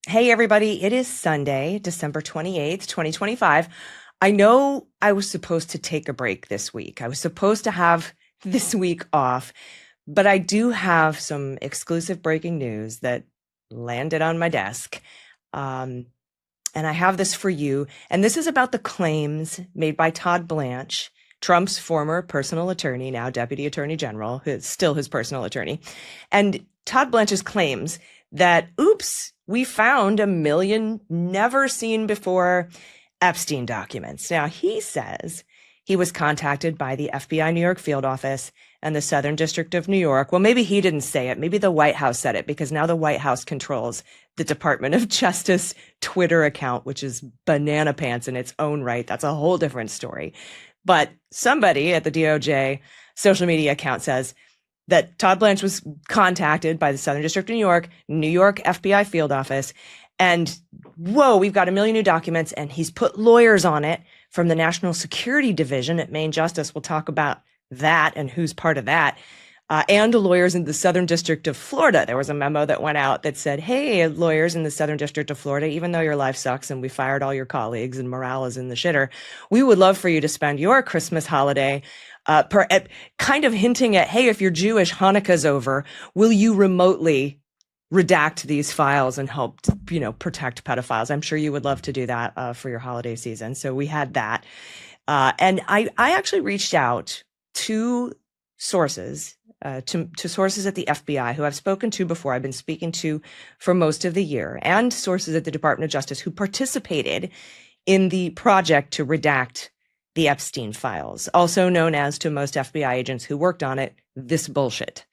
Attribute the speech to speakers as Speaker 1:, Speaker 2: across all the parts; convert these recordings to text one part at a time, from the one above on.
Speaker 1: Hey, everybody. It is Sunday, December 28th, 2025. I know I was supposed to take a break this week. I was supposed to have this week off, but I do have some exclusive breaking news that landed on my desk. And I have this for you. And this is about the claims made by Todd Blanche, Trump's former personal attorney, now Deputy Attorney General, who is still his personal attorney. And Todd Blanche's claims that, oops, we found 1 million never seen before Epstein documents. Now, he says he was contacted by the FBI New York field office and the Southern District of New York. Well, maybe he didn't say it. Maybe the White House said it, because now the White House controls the Department of Justice Twitter account, which is banana pants in its own right. That's a whole different story. But somebody at the DOJ social media account says that Todd Blanche was contacted by the Southern District of New York FBI field office, and whoa, we've got 1 million new documents, and he's put lawyers on it from the National Security Division at Maine Justice. We'll talk about that and who's part of that, and lawyers in the Southern District of Florida. There was a memo that went out that said, hey, lawyers in the Southern District of Florida, even though your life sucks and we fired all your colleagues and morale is in the shitter, we would love for you to spend your Christmas holiday kind of hinting at, hey, if you're Jewish, Hanukkah's over. Will you remotely redact these files and help, protect pedophiles? I'm sure you would love to do that for your holiday season. So we had that. And I actually reached out to sources, to sources at the FBI who I've spoken to before, I've been speaking to for most of the year, and sources at the Department of Justice who participated in the project to redact the Epstein files, also known as, to most FBI agents who worked on it, this bullshit.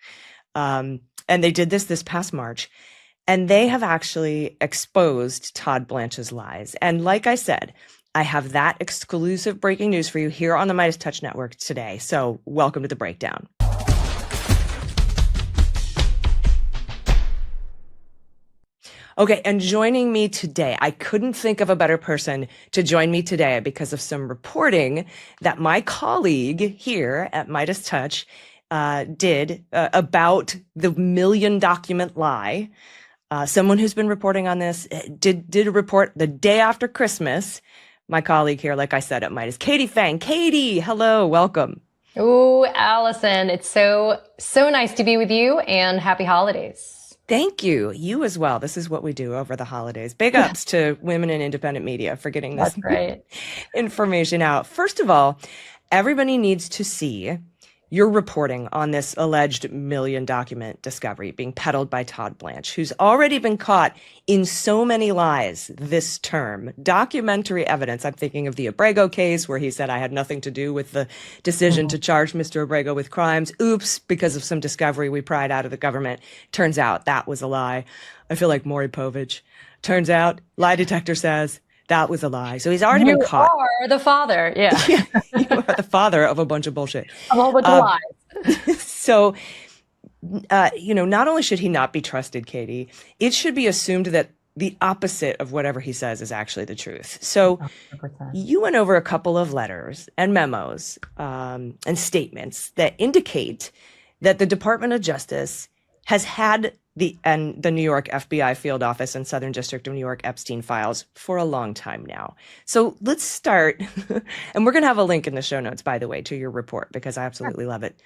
Speaker 1: And they did this past March, and they have actually exposed Todd Blanche's lies. And like I said, I have that exclusive breaking news for you here on the Midas Touch Network today. So welcome to the breakdown. Okay, and joining me today, I couldn't think of a better person to join me today because of some reporting that my colleague here at Midas Touch did about the 1 million document lie. Someone who's been reporting on this did a report the day after Christmas. My colleague here, like I said, at Midas, Katie Phang. Katie, hello, welcome.
Speaker 2: Oh, Allison, it's so nice to be with you, and happy holidays.
Speaker 1: Thank you. You as well. This is what we do over the holidays. Big ups to women in independent media for getting this information out. First of all, everybody needs to see your reporting on this alleged 1 million document discovery being peddled by Todd Blanche, who's already been caught in so many lies this term. Documentary evidence. I'm thinking of the Abrego case, where he said, I had nothing to do with the decision to charge Mr. Abrego with crimes. Oops, because of some discovery we pried out of the government. Turns out that was a lie. I feel like Maury Povich. Turns out, lie detector says, that was a lie. So he's already been caught.
Speaker 2: You are the father. Yeah.
Speaker 1: You are the father of a bunch of bullshit.
Speaker 2: A whole bunch of lies.
Speaker 1: So, not only should he not be trusted, Katie, it should be assumed that the opposite of whatever he says is actually the truth. So 100%. You went over a couple of letters and memos and statements that indicate that the Department of Justice has had the New York FBI field office and Southern District of New York Epstein files for a long time now. So let's start, and we're going to have a link in the show notes, by the way, to your report, because I absolutely love it.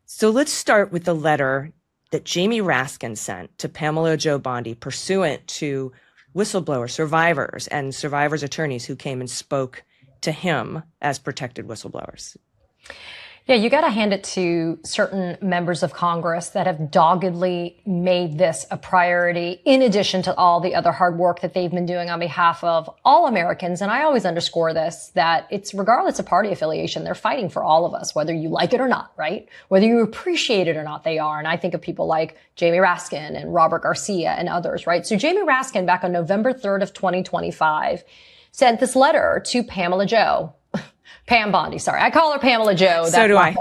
Speaker 1: So let's start with the letter that Jamie Raskin sent to Pamela Jo Bondi pursuant to whistleblower survivors and survivors' attorneys who came and spoke to him as protected whistleblowers.
Speaker 2: Yeah, you got to hand it to certain members of Congress that have doggedly made this a priority, in addition to all the other hard work that they've been doing on behalf of all Americans. And I always underscore this, that it's regardless of party affiliation, they're fighting for all of us, whether you like it or not, right? Whether you appreciate it or not, they are. And I think of people like Jamie Raskin and Robert Garcia and others, right? So Jamie Raskin, back on November 3rd of 2025, sent this letter to Pamela Jo. Pam Bondi, sorry. I call her Pamela Jo.
Speaker 1: So do I.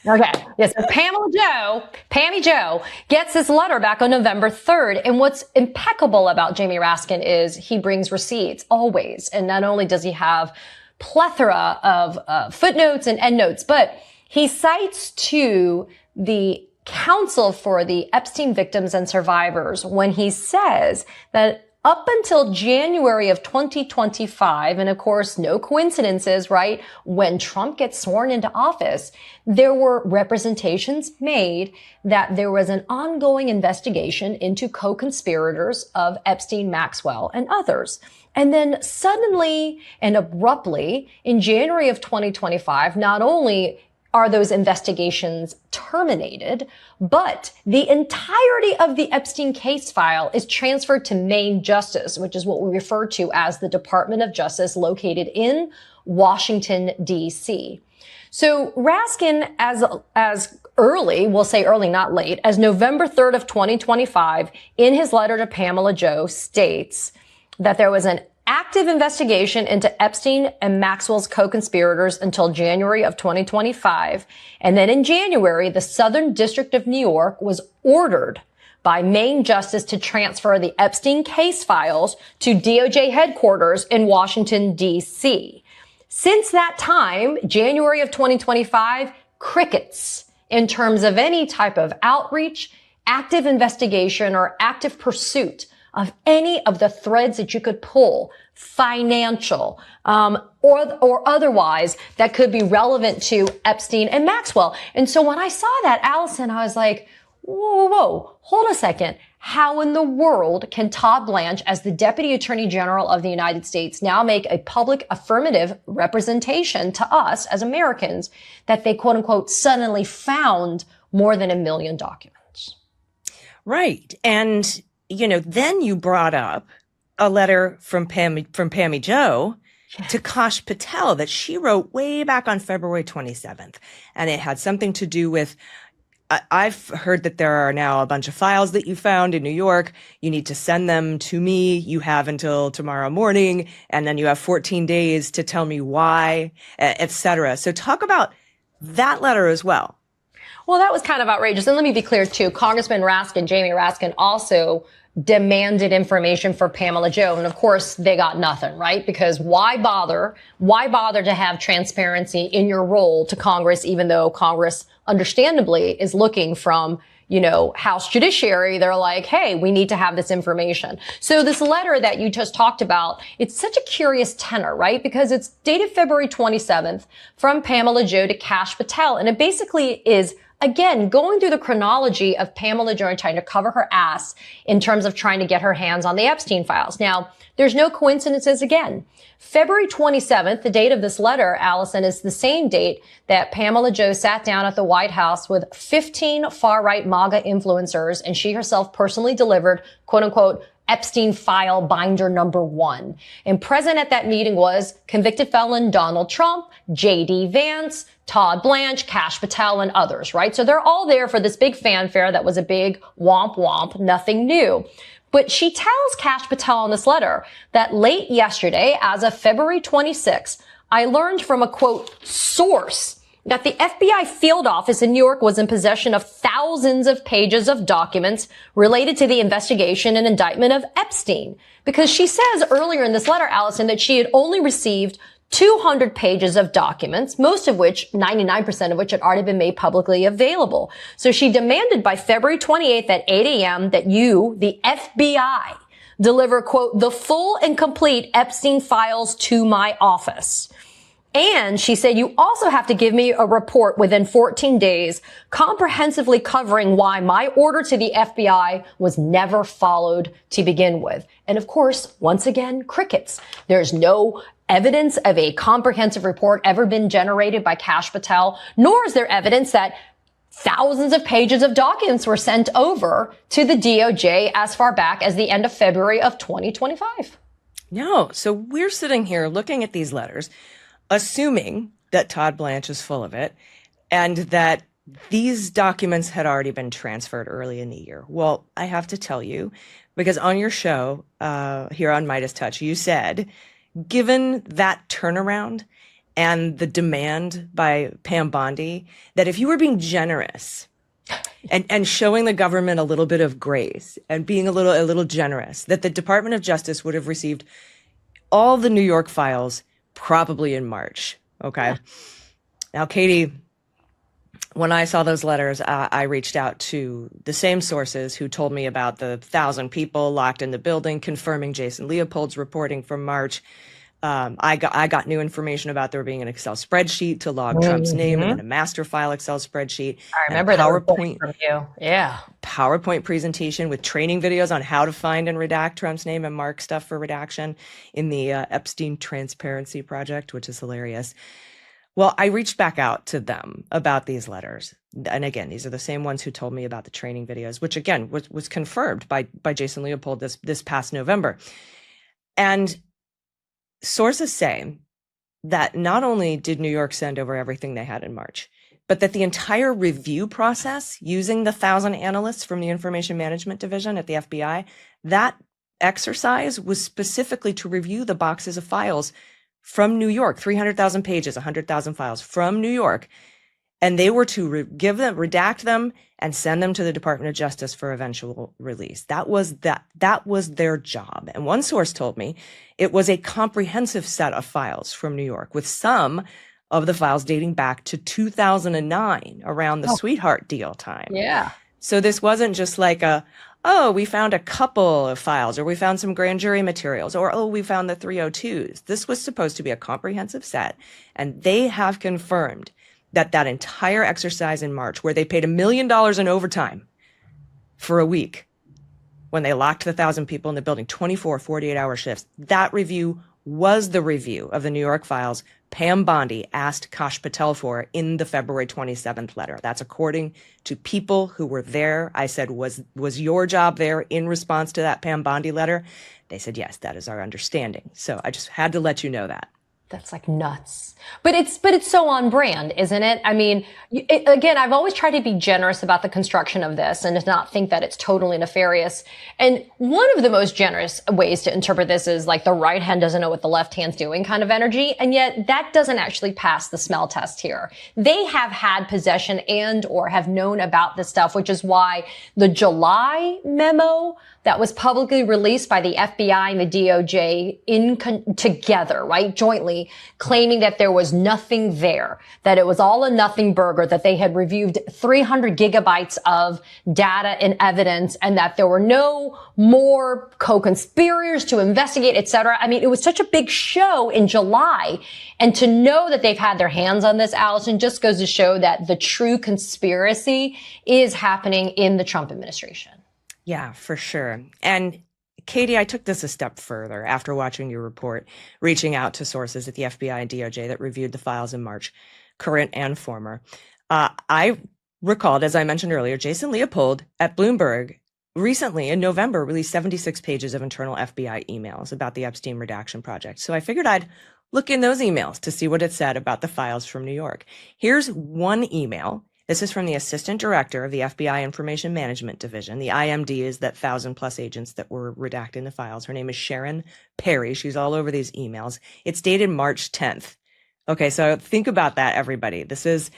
Speaker 2: Okay. Yes. So Pammy Jo gets this letter back on November 3rd. And what's impeccable about Jamie Raskin is he brings receipts always. And not only does he have plethora of footnotes and endnotes, but he cites to the counsel for the Epstein victims and survivors when he says that up until January of 2025, and of course, no coincidences, right? When Trump gets sworn into office, there were representations made that there was an ongoing investigation into co-conspirators of Epstein, Maxwell, and others. And then suddenly and abruptly, in January of 2025, not only are those investigations terminated, but the entirety of the Epstein case file is transferred to Maine Justice, which is what we refer to as the Department of Justice located in Washington, D.C. So Raskin, as early, we'll say early, not late, as November 3rd of 2025, in his letter to Pamela Joe, states that there was an active investigation into Epstein and Maxwell's co-conspirators until January of 2025. And then in January, the Southern District of New York was ordered by Maine Justice to transfer the Epstein case files to DOJ headquarters in Washington, D.C. Since that time, January of 2025, crickets in terms of any type of outreach, active investigation, or active pursuit of any of the threads that you could pull, financial, or otherwise, that could be relevant to Epstein and Maxwell. And so when I saw that, Allison, I was like, whoa, hold a second. How in the world can Todd Blanche, as the Deputy Attorney General of the United States, now make a public affirmative representation to us as Americans that they, quote unquote, suddenly found more than 1 million documents?
Speaker 1: Right. And then you brought up a letter from Pammy Joe to Kash Patel that she wrote way back on February 27th. And it had something to do with, I've heard that there are now a bunch of files that you found in New York. You need to send them to me. You have until tomorrow morning, and then you have 14 days to tell me why, et cetera. So talk about that letter as well.
Speaker 2: Well, that was kind of outrageous. And let me be clear, too. Congressman Raskin, Jamie Raskin, also demanded information for Pamela Joe. And of course, they got nothing, right? Because why bother? Why bother to have transparency in your role to Congress, even though Congress understandably is looking from, House Judiciary? They're like, hey, we need to have this information. So this letter that you just talked about, it's such a curious tenor, right? Because it's dated February 27th from Pamela Joe to Kash Patel. And it basically is, again, going through the chronology of Pamela Joe trying to cover her ass in terms of trying to get her hands on the Epstein files. Now, there's no coincidences again. February 27th, the date of this letter, Allison, is the same date that Pamela Joe sat down at the White House with 15 far-right MAGA influencers, and she herself personally delivered, quote-unquote, Epstein file binder number 1. And present at that meeting was convicted felon Donald Trump, J.D. Vance, Todd Blanche, Kash Patel, and others, right? So they're all there for this big fanfare that was a big womp womp, nothing new. But she tells Kash Patel in this letter that late yesterday, as of February 26, I learned from a, quote, source that the FBI field office in New York was in possession of thousands of pages of documents related to the investigation and indictment of Epstein. Because she says earlier in this letter, Allison, that she had only received 200 pages of documents, most of which, 99% of which had already been made publicly available. So she demanded by February 28th at 8 a.m. that you, the FBI, deliver, quote, the full and complete Epstein files to my office. And she said, you also have to give me a report within 14 days, comprehensively covering why my order to the FBI was never followed to begin with. And of course, once again, crickets. There's no evidence of a comprehensive report ever been generated by Kash Patel, nor is there evidence that thousands of pages of documents were sent over to the DOJ as far back as the end of February of 2025.
Speaker 1: No. So we're sitting here looking at these letters, assuming that Todd Blanche is full of it and that these documents had already been transferred early in the year. Well, I have to tell you, because on your show here on Midas Touch, you said, given that turnaround and the demand by Pam Bondi, that if you were being generous and showing the government a little bit of grace and being a little generous, that the Department of Justice would have received all the New York files probably in March. Okay. Yeah. Now, Katie, when I saw those letters, I reached out to the same sources who told me about the 1,000 people locked in the building, confirming Jason Leopold's reporting from March. I got new information about there being an Excel spreadsheet to log Trump's name, and then a master file Excel spreadsheet,
Speaker 2: I
Speaker 1: and a
Speaker 2: remember that report from you. Yeah.
Speaker 1: PowerPoint presentation with training videos on how to find and redact Trump's name and mark stuff for redaction in the Epstein Transparency Project, which is hilarious. Well, I reached back out to them about these letters. And again, these are the same ones who told me about the training videos, which again was confirmed by Jason Leopold this past November. And sources say that not only did New York send over everything they had in March, but that the entire review process using the 1,000 analysts from the Information Management Division at the FBI, that exercise was specifically to review the boxes of files from New York, 300,000 pages, 100,000 files from New York. And they were to redact them and send them to the Department of Justice for eventual release. That was their job. And one source told me it was a comprehensive set of files from New York, with some of the files dating back to 2009, around the Sweetheart deal time.
Speaker 2: Yeah.
Speaker 1: So this wasn't just like we found a couple of files, or we found some grand jury materials, or, we found the 302s. This was supposed to be a comprehensive set. And they have confirmed that entire exercise in March, where they paid $1 million in overtime for a week when they locked the 1,000 people in the building, 24, 48-hour shifts, that review was the review of the New York files Pam Bondi asked Kash Patel for in the February 27th letter. That's according to people who were there. I said, was your job there in response to that Pam Bondi letter? They said, yes, that is our understanding. So I just had to let you know that.
Speaker 2: That's like nuts. But it's so on brand, isn't it? I mean, again, I've always tried to be generous about the construction of this and to not think that it's totally nefarious. And one of the most generous ways to interpret this is like the right hand doesn't know what the left hand's doing kind of energy. And yet that doesn't actually pass the smell test here. They have had possession and or have known about this stuff, which is why the July memo that was publicly released by the FBI and the DOJ together, right, jointly, claiming that there was nothing there, that it was all a nothing burger, that they had reviewed 300 gigabytes of data and evidence, and that there were no more co-conspirators to investigate, et cetera. I mean, it was such a big show in July. And to know that they've had their hands on this, Allison, just goes to show that the true conspiracy is happening in the Trump administration.
Speaker 1: Yeah, for sure. And Katie, I took this a step further after watching your report, reaching out to sources at the FBI and DOJ that reviewed the files in March, current and former. I recalled, as I mentioned earlier, Jason Leopold at Bloomberg recently in November released 76 pages of internal FBI emails about the Epstein redaction project. So I figured I'd look in those emails to see what it said about the files from New York. Here's one email. This is from the assistant director of the FBI Information Management Division. The IMD is that 1,000+ agents that were redacting the files. Her name is Sharon Perry. She's all over these emails. It's dated March 10th. Okay, so think about that, everybody. This is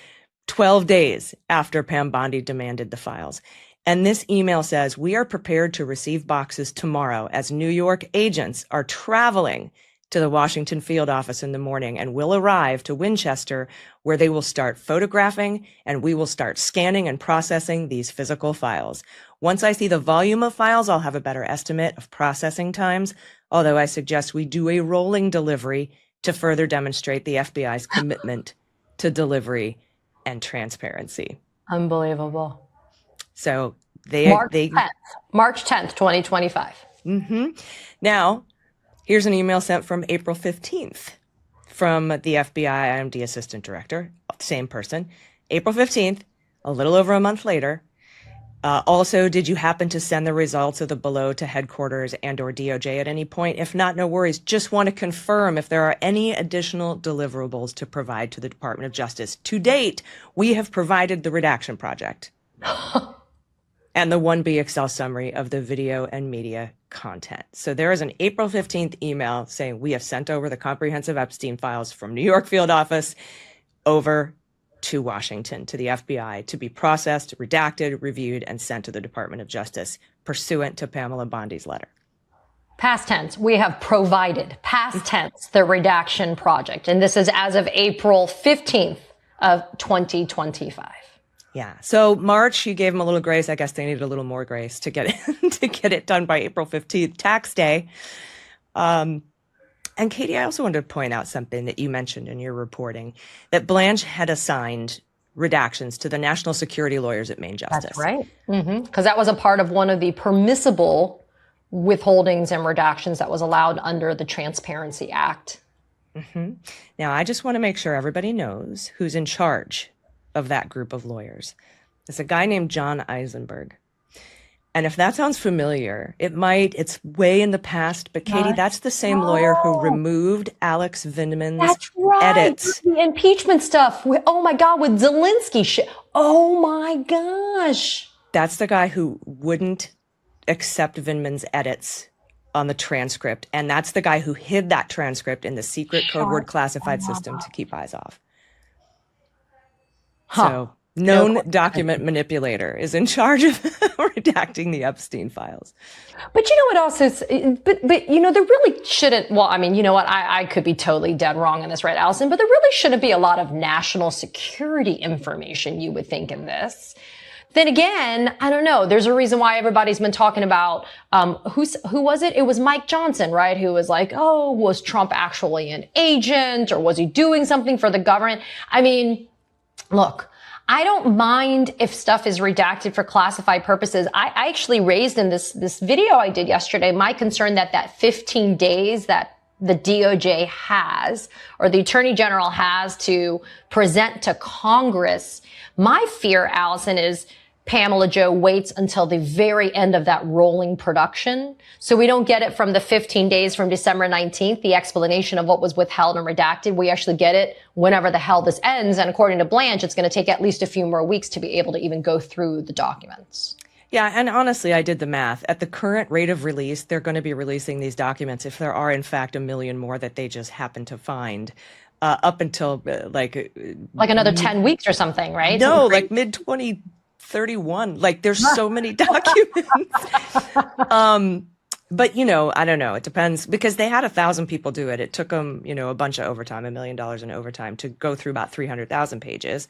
Speaker 1: 12 days after Pam Bondi demanded the files. And this email says, we are prepared to receive boxes tomorrow as New York agents are traveling to the Washington field office in the morning and will arrive to Winchester, where they will start photographing and we will start scanning and processing these physical files. Once I see the volume of files, I'll have a better estimate of processing times, although I suggest we do a rolling delivery to further demonstrate the FBI's commitment to delivery and transparency.
Speaker 2: Unbelievable.
Speaker 1: So
Speaker 2: March 10th, 2025.
Speaker 1: Now, here's an email sent from April 15th from the FBI IMD assistant director, same person. April 15th, a little over a month later. Also, did you happen to send the results of the below to headquarters and or DOJ at any point? If not, no worries. Just want to confirm if there are any additional deliverables to provide to the Department of Justice. To date, we have provided the redaction project and the 1B Excel summary of the video and media content. So there is an April 15th email saying we have sent over the comprehensive Epstein files from New York field office over to Washington, to the FBI, to be processed, redacted, reviewed, and sent to the Department of Justice pursuant to Pamela Bondi's letter.
Speaker 2: Past tense, we have provided, past tense, the redaction project. And this is as of April 15th of 2025.
Speaker 1: Yeah. So March, you gave them a little grace. I guess they needed a little more grace to get it to get it done by April 15th, tax day. And Katie, I also wanted to point out something that you mentioned in your reporting, that Blanche had assigned redactions to the national security lawyers at Main Justice.
Speaker 2: That's right. Because that was a part of one of the permissible withholdings and redactions that was allowed under the Transparency Act.
Speaker 1: Now, I just want to make sure everybody knows who's in charge of that group of lawyers. It's a guy named John Eisenberg. And if that sounds familiar, it's way in the past, but Katie, that's the same lawyer who removed Alex Vindman's edits.
Speaker 2: The impeachment stuff. Oh my God, with Zelensky shit. Oh my gosh.
Speaker 1: That's the guy who wouldn't accept Vindman's edits on the transcript. And that's the guy who hid that transcript in the secret code word classified system to keep eyes off. So known document manipulator is in charge of redacting the Epstein files.
Speaker 2: But you know what else is, but you know, there really shouldn't, well, I mean, you know what, I could be totally dead wrong in this, right, Allison? But there really shouldn't be a lot of national security information, you would think, in this. Then again, I don't know. There's a reason why everybody's been talking about, who was it? It was Mike Johnson, right? Who was like, oh, was Trump actually an agent, or was he doing something for the government? I mean, look, I don't mind if stuff is redacted for classified purposes. I actually raised in this video I did yesterday my concern that 15 days that the DOJ has, or the Attorney General has, to present to Congress. My fear, Allison, is Pamela Joe waits until the very end of that rolling production. So we don't get it from the 15 days from December 19th, the explanation of what was withheld and redacted. We actually get it whenever the hell this ends. And according to Blanche, it's going to take at least a few more weeks to be able to even go through the documents.
Speaker 1: Yeah, and honestly, I did the math. At the current rate of release, they're going to be releasing these documents, if there are, in fact, a million more that they just happen to find, up until like
Speaker 2: another 10 weeks or something, right?
Speaker 1: No, like mid-2031. Like, there's so many documents. But, you know, I don't know. It depends, because they had 1,000 people do it. It took them, you know, a bunch of overtime, $1 million in overtime, to go through about 300,000 pages.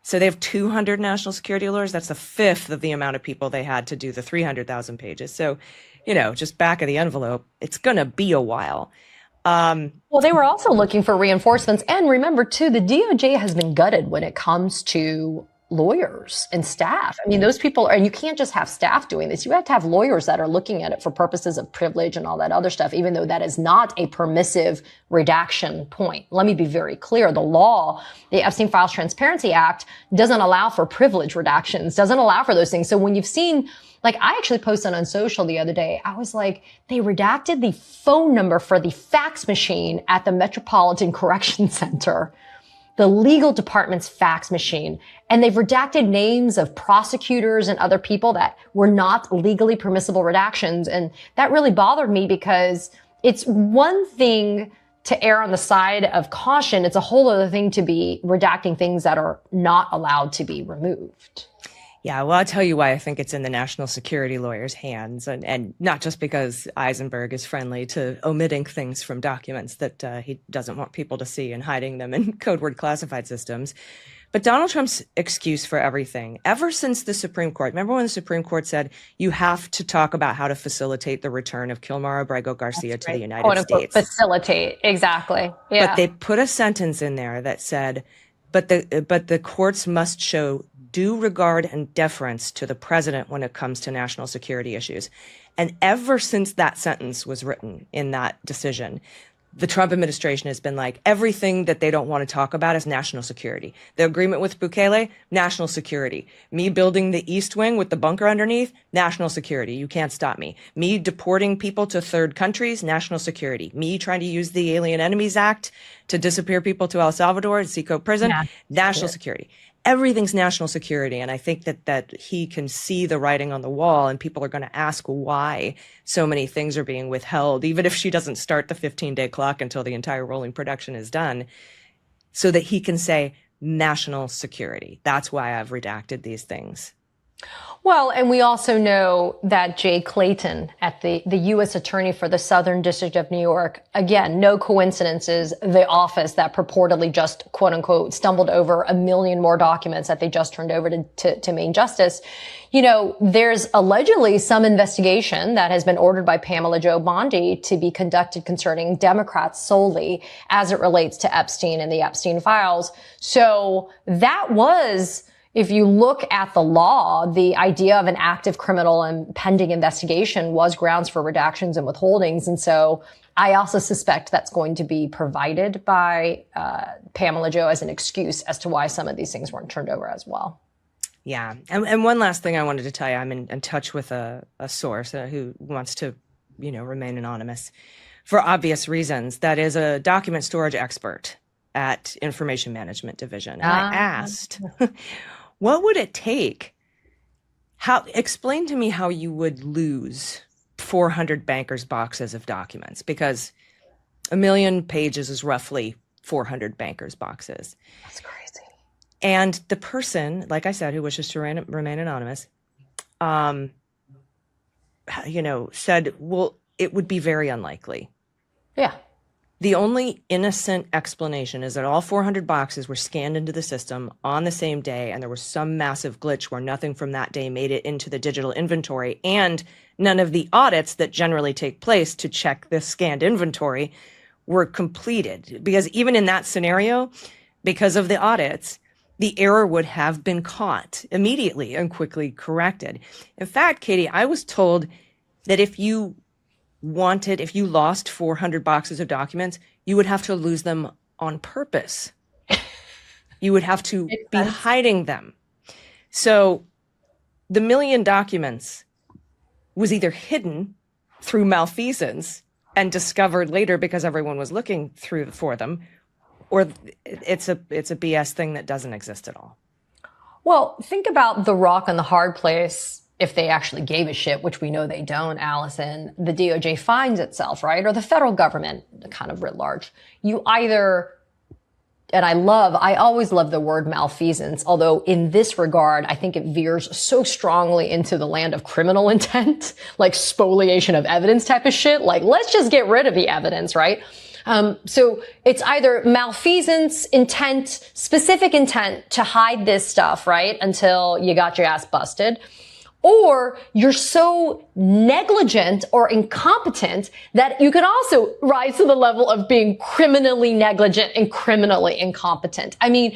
Speaker 1: So they have 200 national security lawyers. That's a fifth of the amount of people they had to do the 300,000 pages. So, you know, just back of the envelope, it's going to be a while.
Speaker 2: Well, they were also looking for reinforcements. And remember, too, the DOJ has been gutted when it comes to lawyers and staff. I mean, those people, and you can't just have staff doing this. You have to have lawyers that are looking at it for purposes of privilege and all that other stuff, even though that is not a permissive redaction point. Let me be very clear. The law, the Epstein Files Transparency Act, doesn't allow for privilege redactions, doesn't allow for those things. So when you've seen, like, I actually posted on social the other day, I was like, they redacted the phone number for the fax machine at the Metropolitan Correction Center, the legal department's fax machine, and they've redacted names of prosecutors and other people that were not legally permissible redactions. And that really bothered me, because it's one thing to err on the side of caution. It's a whole other thing to be redacting things that are not allowed to be removed.
Speaker 1: Yeah, well, I'll tell you why I think it's in the national security lawyers' hands, and not just because Eisenberg is friendly to omitting things from documents that he doesn't want people to see and hiding them in code word classified systems, but Donald Trump's excuse for everything, ever since the Supreme Court. Remember when the Supreme Court said you have to talk about how to facilitate the return of Kilmar Abrego Garcia to the United States?
Speaker 2: Facilitate, exactly. Yeah.
Speaker 1: But they put a sentence in there that said, but the courts must show due regard and deference to the president when it comes to national security issues. And ever since that sentence was written in that decision, the Trump administration has been like, everything that they don't want to talk about is national security. The agreement with Bukele, national security. Me building the East Wing with the bunker underneath, national security. You can't stop me. Me deporting people to third countries, national security. Me trying to use the Alien Enemies Act to disappear people to El Salvador and Seco prison, national security. Everything's national security. And I think that he can see the writing on the wall, and people are going to ask why so many things are being withheld, even if she doesn't start the 15-day clock until the entire rolling production is done, so that he can say national security. That's why I've redacted these things.
Speaker 2: Well, and we also know that Jay Clayton at the U.S. Attorney for the Southern District of New York, again, no coincidences, the office that purportedly just, quote unquote, stumbled over 1 million more documents that they just turned over to Main Justice. You know, there's allegedly some investigation that has been ordered by Pamela Jo Bondi to be conducted concerning Democrats solely as it relates to Epstein and the Epstein files. So that was, if you look at the law, the idea of an active criminal and pending investigation was grounds for redactions and withholdings. And so I also suspect that's going to be provided by Pamela Jo as an excuse as to why some of these things weren't turned over as well.
Speaker 1: Yeah. And one last thing I wanted to tell you, I'm in touch with a source who wants to, remain anonymous for obvious reasons. That is a document storage expert at Information Management Division. And I asked, what would it take? Explain to me how you would lose 400 bankers' boxes of documents, because 1 million pages is roughly 400 bankers' boxes.
Speaker 2: That's crazy.
Speaker 1: And the person, like I said, who wishes to remain anonymous, said, well, it would be very unlikely.
Speaker 2: Yeah.
Speaker 1: The only innocent explanation is that all 400 boxes were scanned into the system on the same day, and there was some massive glitch where nothing from that day made it into the digital inventory, and none of the audits that generally take place to check this scanned inventory were completed. Because even in that scenario, because of the audits, the error would have been caught immediately and quickly corrected. In fact, Katie, I was told that if you lost 400 boxes of documents, you would have to lose them on purpose. You would have to be hiding them. So the 1 million documents was either hidden through malfeasance and discovered later because everyone was looking for them, or it's a BS thing that doesn't exist at all.
Speaker 2: Well, think about the rock and the hard place. If they actually gave a shit, which we know they don't, Allison, the DOJ finds itself, right? Or the federal government, kind of writ large. You either, and I always love the word malfeasance, although in this regard, I think it veers so strongly into the land of criminal intent, like spoliation of evidence type of shit. Like, let's just get rid of the evidence, right? So it's either malfeasance, intent, specific intent to hide this stuff, right? Until you got your ass busted. Or you're so negligent or incompetent that you can also rise to the level of being criminally negligent and criminally incompetent. I mean,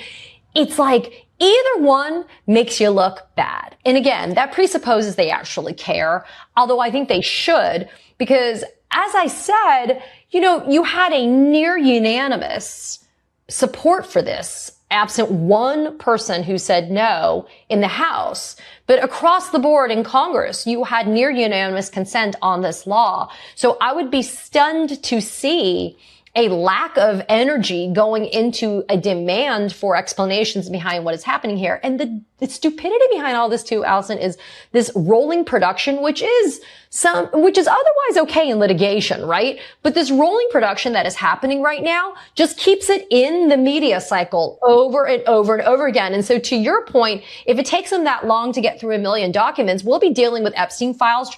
Speaker 2: it's like either one makes you look bad. And again, that presupposes they actually care, although I think they should, because as I said, you had a near unanimous support for this, absent one person who said no in the House. But across the board in Congress, you had near unanimous consent on this law. So I would be stunned to see a lack of energy going into a demand for explanations behind what is happening here. And the stupidity behind all this too, Allison, is this rolling production, which is otherwise okay in litigation, right? But this rolling production that is happening right now just keeps it in the media cycle over and over and over again. And so to your point, if it takes them that long to get through 1 million documents, we'll be dealing with Epstein files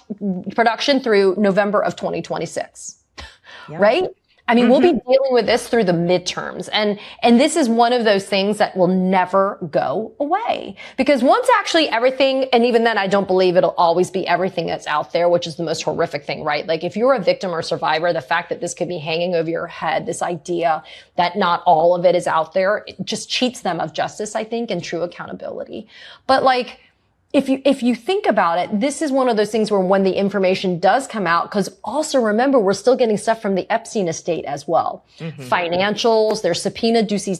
Speaker 2: production through November of 2026, yeah. Right? I mean, we'll be dealing with this through the midterms. And this is one of those things that will never go away. Because once actually everything, and even then I don't believe it'll always be everything that's out there, which is the most horrific thing, right? Like if you're a victim or survivor, the fact that this could be hanging over your head, this idea that not all of it is out there, it just cheats them of justice, I think, and true accountability. But like, if you think about it, this is one of those things where when the information does come out, because also remember, we're still getting stuff from the Epstein estate as well. Mm-hmm. Financials, there's subpoenas duces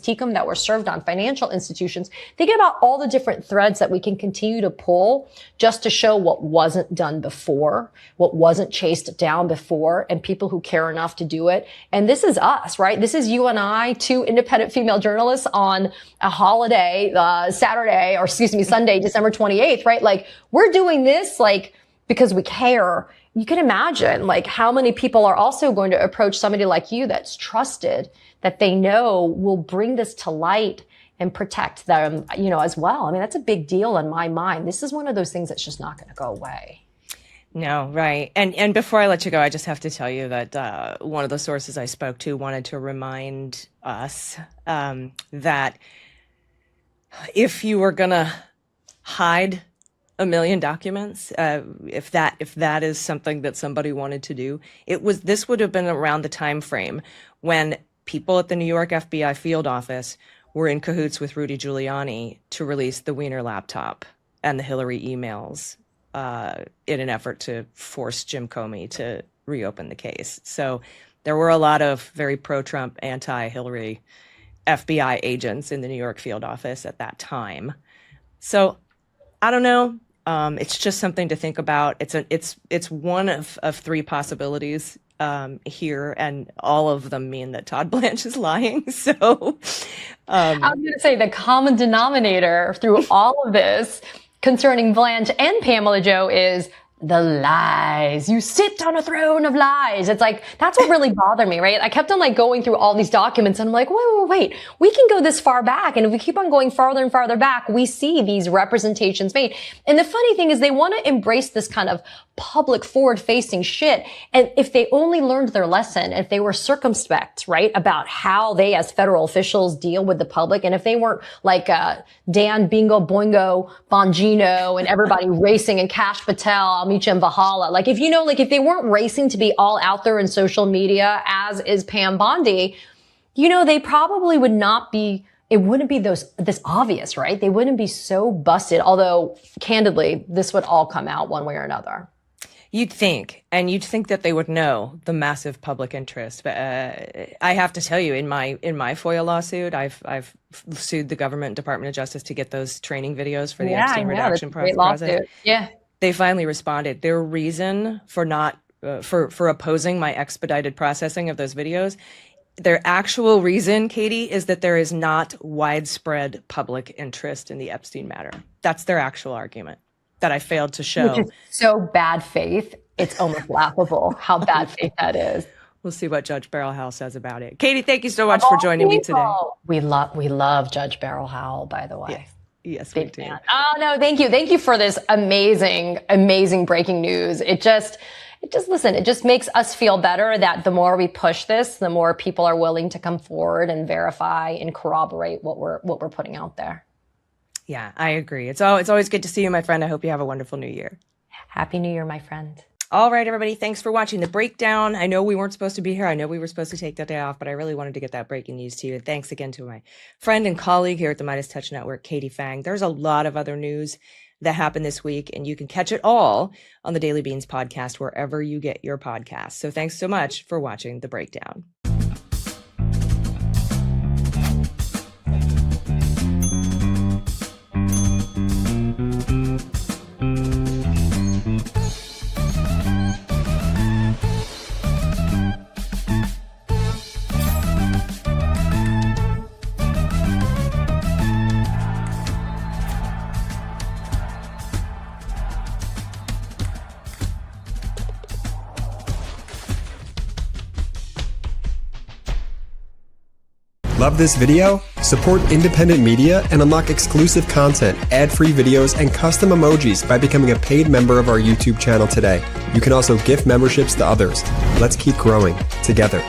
Speaker 2: tecum that were served on financial institutions. Think about all the different threads that we can continue to pull just to show what wasn't done before, what wasn't chased down before, and people who care enough to do it. And this is us, right? This is you and I, two independent female journalists on a holiday, Sunday, December 28th, right? Like we're doing this like because we care. You can imagine like how many people are also going to approach somebody like you that's trusted, that they know will bring this to light and protect them, as well. I mean, that's a big deal in my mind. This is one of those things that's just not going to go away.
Speaker 1: No, right. And before I let you go, I just have to tell you that one of the sources I spoke to wanted to remind us that if you were going to hide 1 million documents, if that is something that somebody wanted to do, this would have been around the time frame when people at the New York FBI field office were in cahoots with Rudy Giuliani to release the Wiener laptop and the Hillary emails in an effort to force Jim Comey to reopen the case. So there were a lot of very pro-Trump, anti-Hillary FBI agents in the New York field office at that time. So I don't know. It's just something to think about. It's one of 3 possibilities here, and all of them mean that Todd Blanche is lying. So
Speaker 2: I was going to say the common denominator through all of this concerning Blanche and Pamela Joe is the lies. You sit on a throne of lies. It's like, that's what really bothered me, right? I kept on going through all these documents and I'm like, wait, we can go this far back. And if we keep on going farther and farther back, we see these representations made. And the funny thing is they want to embrace this kind of public forward facing shit. And if they only learned their lesson, if they were circumspect, right, about how they as federal officials deal with the public, and if they weren't like Dan Bingo Boingo Bongino and everybody racing and Kash Patel, I'll meet you in Valhalla. Like if if they weren't racing to be all out there in social media, as is Pam Bondi, they probably would not be. It wouldn't be this obvious, right? They wouldn't be so busted. Although, candidly, this would all come out one way or another.
Speaker 1: You'd think that they would know the massive public interest. But I have to tell you, in my FOIA lawsuit, I've sued the government Department of Justice to get those training videos for the Epstein redaction process.
Speaker 2: Yeah,
Speaker 1: they finally responded. Their reason for not for opposing my expedited processing of those videos, their actual reason, Katie, is that there is not widespread public interest in the Epstein matter. That's their actual argument that I failed to show.
Speaker 2: Which is so bad faith. It's almost laughable how bad faith that is.
Speaker 1: We'll see what Judge Beryl Howell says about it. Katie, thank you so much for joining me today.
Speaker 2: We love Judge Beryl Howell, by the way.
Speaker 1: Yes, we do.
Speaker 2: Fan. Oh no, thank you. Thank you for this amazing breaking news. It just makes us feel better that the more we push this, the more people are willing to come forward and verify and corroborate what we're putting out there.
Speaker 1: Yeah, I agree. It's always good to see you, my friend. I hope you have a wonderful new year.
Speaker 2: Happy New Year, my friend.
Speaker 1: All right, everybody. Thanks for watching The Breakdown. I know we weren't supposed to be here. I know we were supposed to take that day off, but I really wanted to get that breaking news to you. And thanks again to my friend and colleague here at the Midas Touch Network, Katie Phang. There's a lot of other news that happened this week, and you can catch it all on the Daily Beans podcast, wherever you get your podcasts. So thanks so much for watching The Breakdown.
Speaker 3: Love this video? Support independent media and unlock exclusive content, ad-free videos, and custom emojis by becoming a paid member of our YouTube channel today. You can also gift memberships to others. Let's keep growing together.